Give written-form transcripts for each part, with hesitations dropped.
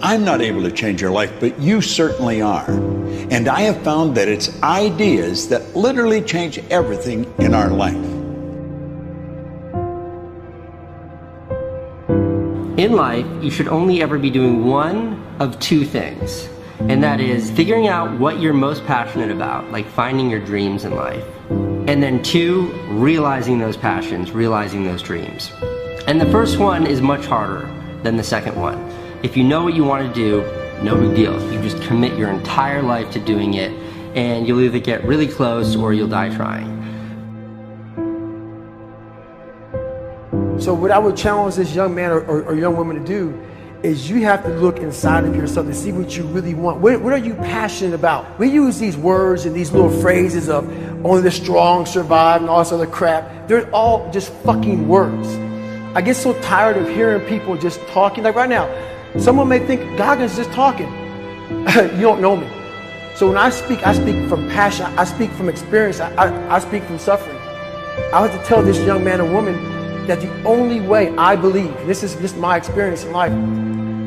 I'm not able to change your life, but you certainly are. And I have found that it's ideas that literally change everything in our life. In life, you should only ever be doing one of two things. And that is figuring out what you're most passionate about, like finding your dreams in life. And then two, realizing those passions, realizing those dreams. And the first one is much harder than the second one. If you know what you want to do, no big deal. You just commit your entire life to doing it, and you'll either get really close or you'll die trying. So what I would challenge this young man or young woman to do is you have to look inside of yourself to see what you really want. What are you passionate about? We use these words and these little phrases of only the strong survive and all this other crap. They're all just fucking words. I get so tired of hearing people just talking. Like right now, someone may think Goggins just talking. You don't know me. So when I speak from passion. I speak from experience. I speak from suffering. I have to tell this young man or woman that the only way I believe, and this is just my experience in life,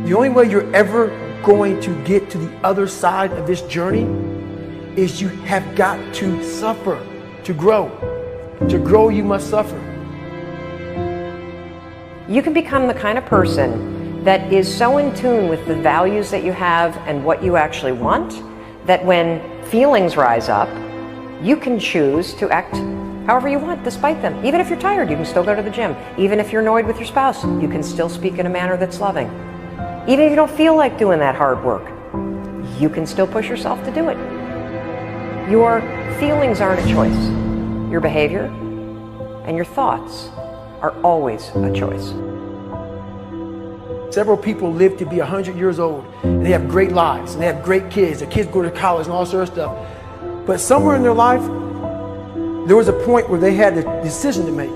the only way you're ever going to get to the other side of this journey is you have got to suffer to grow. To grow, you must suffer. You can become the kind of person that is so in tune with the values that you have and what you actually want, that when feelings rise up, you can choose to act however you want despite them. Even if you're tired, you can still go to the gym. Even if you're annoyed with your spouse, you can still speak in a manner that's loving. Even if you don't feel like doing that hard work, you can still push yourself to do it. Your feelings aren't a choice. Your behavior and your thoughts are always a choice. Several people live to be 100 years old, and they have great lives, and they have great kids. Their kids go to college and all sorts of stuff. But somewhere in their life, there was a point where they had a decision to make.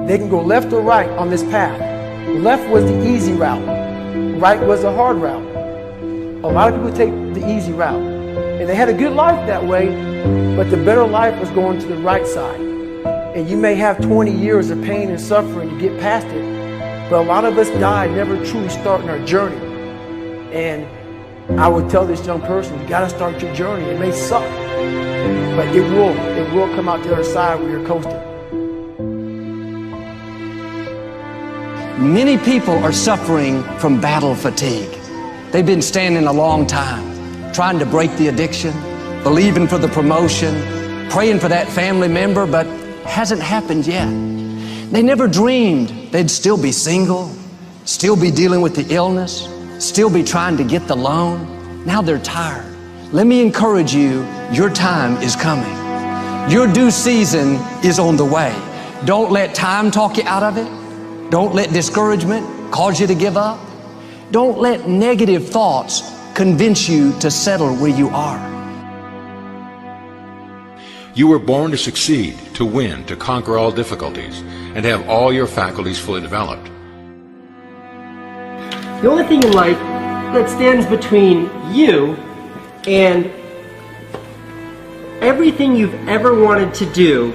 They can go left or right on this path. Left was the easy route. Right was the hard route. A lot of people take the easy route. And they had a good life that way, but the better life was going to the right side. And you may have 20 years of pain and suffering to get past it, but a lot of us die never truly starting our journey. And I would tell this young person, you gotta start your journey. It may suck, but it will come out the other side where you're coasting. Many people are suffering from battle fatigue. They've been standing a long time, trying to break the addiction, believing for the promotion, praying for that family member, but hasn't happened yet. They never dreamed they'd still be single, still be dealing with the illness, still be trying to get the loan. Now they're tired. Let me encourage you, your time is coming. Your due season is on the way. Don't let time talk you out of it. Don't let discouragement cause you to give up. Don't let negative thoughts convince you to settle where you are. You were born to succeed, to win, to conquer all difficulties, and have all your faculties fully developed. The only thing in life that stands between you and everything you've ever wanted to do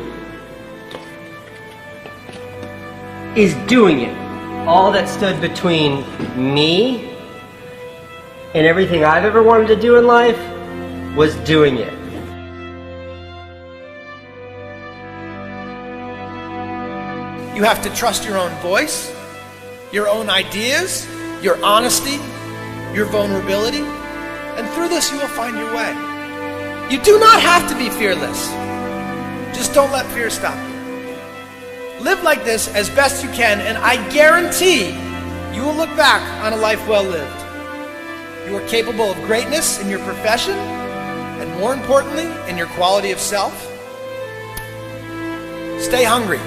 is doing it. All that stood between me and everything I've ever wanted to do in life was doing it. You have to trust your own voice, your own ideas, your honesty, your vulnerability, and through this you will find your way. You do not have to be fearless. Just don't let fear stop you. Live like this as best you can, and I guarantee you will look back on a life well lived. You are capable of greatness in your profession, and more importantly, in your quality of self. Stay hungry.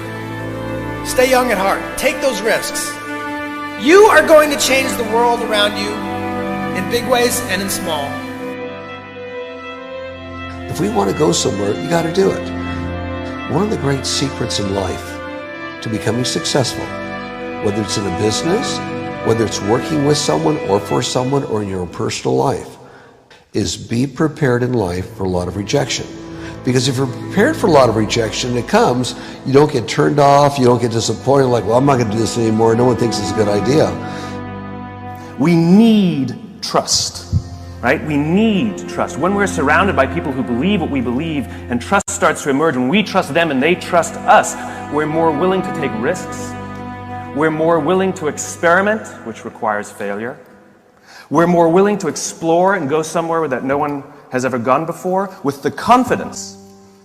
Stay young at heart. Take those risks. You are going to change the world around you in big ways and in small. If we want to go somewhere, you got to do it. One of the great secrets in life to becoming successful, whether it's in a business, whether it's working with someone or for someone or in your own personal life, is be prepared in life for a lot of rejection. Because if you're prepared for a lot of rejection, it comes, you don't get turned off, you don't get disappointed, like, well, I'm not going to do this anymore, no one thinks it's a good idea. We need trust, right? We need trust. When we're surrounded by people who believe what we believe and trust starts to emerge, when we trust them and they trust us, we're more willing to take risks. We're more willing to experiment, which requires failure. We're more willing to explore and go somewhere that no one has ever gone before, with the confidence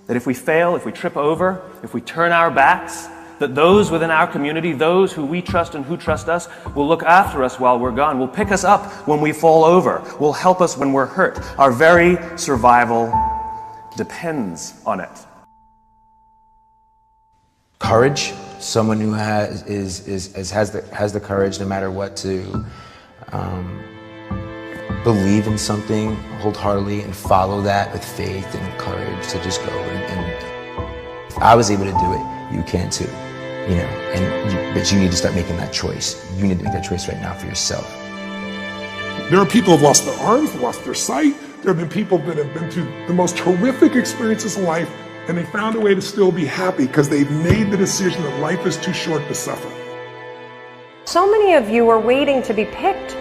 that if we fail, if we trip over, if we turn our backs, that those within our community, those who we trust and who trust us, will look after us while we're gone, will pick us up when we fall over, will help us when we're hurt. Our very survival depends on it. Courage, someone who has the courage no matter what to believe in something wholeheartedly and follow that with faith and courage to just go. And if I was able to do it, you can too. But you need to start making that choice. You need to make that choice right now for yourself. There are people who have lost their arms, lost their sight. There have been people that have been through the most horrific experiences in life, and they found a way to still be happy because they've made the decision that life is too short to suffer. So many of you are waiting to be picked.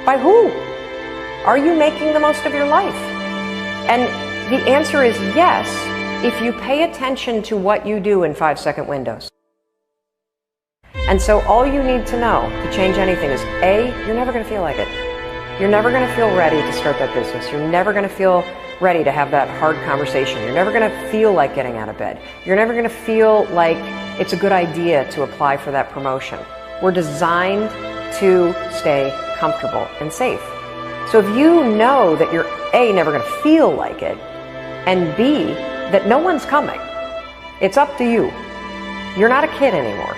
By who? Are you making the most of your life? And the answer is yes, if you pay attention to what you do in 5-second windows. And so all you need to know to change anything is A, you're never going to feel like it. You're never going to feel ready to start that business. You're never going to feel ready to have that hard conversation. You're never going to feel like getting out of bed. You're never going to feel like it's a good idea to apply for that promotion. We're designed to stay comfortable and safe. So if you know that you're A, never going to feel like it, and B, that no one's coming, it's up to you. You're not a kid anymore.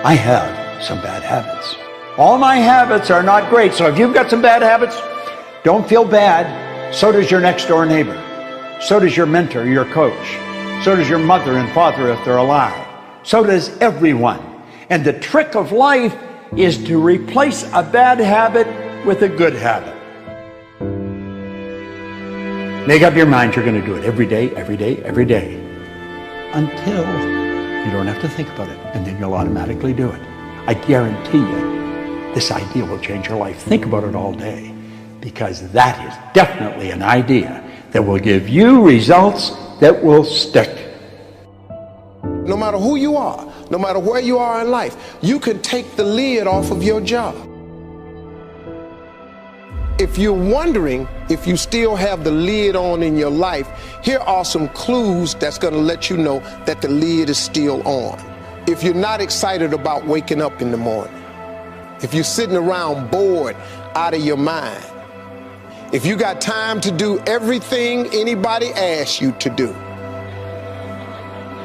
I have some bad habits. All my habits are not great, so if you've got some bad habits, don't feel bad. So does your next door neighbor. So does your mentor, your coach. So does your mother and father if they're alive. So does everyone. And the trick of life is to replace a bad habit with a good habit. Make up your mind you're going to do it every day, every day, every day, until you don't have to think about it, and then you'll automatically do it. I guarantee you, this idea will change your life. Think about it all day, because that is definitely an idea that will give you results that will stick. No matter who you are, no matter where you are in life, you can take the lid off of your job. If you're wondering if you still have the lid on in your life, here are some clues that's going to let you know that the lid is still on. If you're not excited about waking up in the morning, if you're sitting around bored out of your mind, if you got time to do everything anybody asks you to do,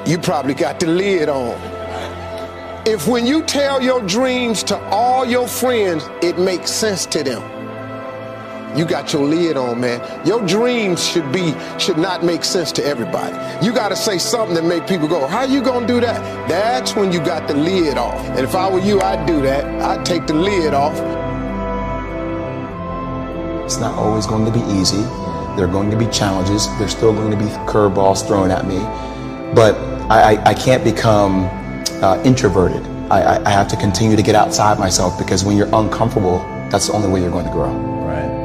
you probably got the lid on. If when you tell your dreams to all your friends, it makes sense to them, you got your lid on, man. Your dreams should not make sense to everybody. You got to say something that make people go, how you going to do that? That's when you got the lid off. And if I were you, I'd do that. I'd take the lid off. It's not always going to be easy. There are going to be challenges. There's still going to be curveballs thrown at me. But I can't become introverted. I have to continue to get outside myself, because when you're uncomfortable, that's the only way you're going to grow. Right.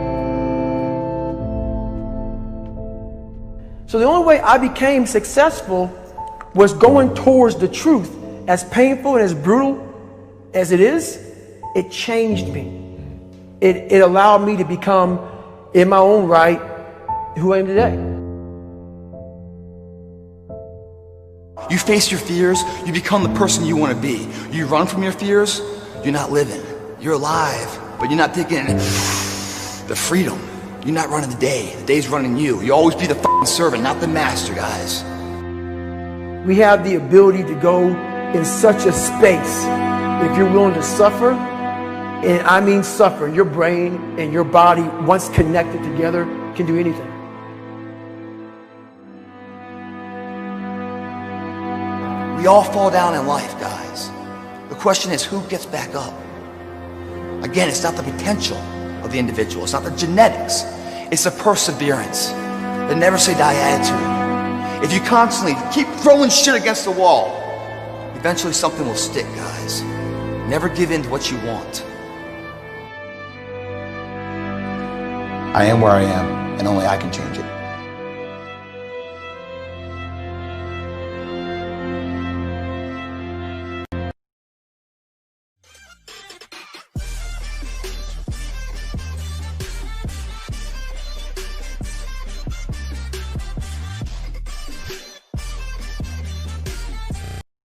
So the only way I became successful was going towards the truth. As painful and as brutal as it is, it changed me. It allowed me to become, in my own right, who I am today. You face your fears, you become the person you want to be. You run from your fears, you're not living. You're alive, but you're not taking the freedom. You're not running the day's running you. You always be the fucking servant, not the master, guys. We have the ability to go in such a space if you're willing to suffer, and I mean suffer. Your brain and your body, once connected together, can do anything. We all fall down in life, guys. The question is, who gets back up? Again, it's not the potential of the individual. It's not the genetics. It's the perseverance, the never say die attitude. If you constantly keep throwing shit against the wall, eventually something will stick, guys. Never give in to what you want. I am where I am, and only I can change it.